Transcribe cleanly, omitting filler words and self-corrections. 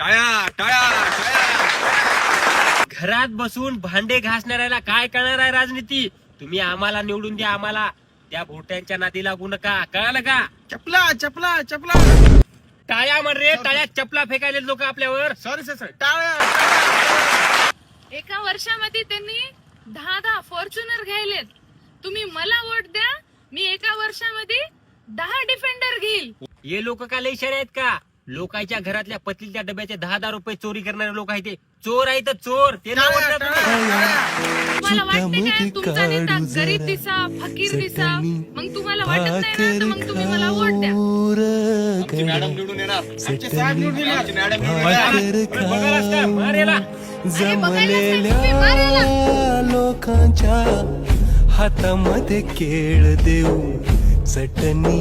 टाळ्या टाळ्या टाळ्या. घरात बसून भांडे घासणाऱ्याला काय कळणार आहे राजनीती? तुम्ही आम्हाला निवडून द्या, आम्हाला. त्या भोट्यांच्या नादी लागू नका, कळालं का? चपला चपला चपला. टाळ्या म्हण रे, टाळ्या चपला फेकायले लोक आपल्यावर. सॉरी सर टाळ्या. एका वर्षामध्ये त्यांनी 10 फॉर्च्युनर घ्यायलेत. तुम्ही मला वोट द्या, मी एका वर्षामध्ये 10 डिफेंडर घेईल. हे लोक का लय शहर आहेत का? लोकांच्या घरातल्या पतलीच्या डब्याचे 10 रुपये चोरी करणारे लोक आहेत. ते चोर आहेत, चोर. ते नाही टाळ्या, ओळखत टाळ्या, तुम्ही. टाळ्या. तुम्हाला वाटते काय तुमचा नेता गरीब दिसा, फकीर दिसा? मग तुम्हाला वाटत नाही ना, तर मग तुम्ही मला वोट द्या. आमची मॅडम निवडून येणार. आमचे साहेब निवडून येणार. आमची मॅडम निवडून येणार. बघायलाच का? मार याला. अरे बघायलाच नाही, तुम्ही मारायला. लोकांच्या हातामध्ये केळ देऊ चटणी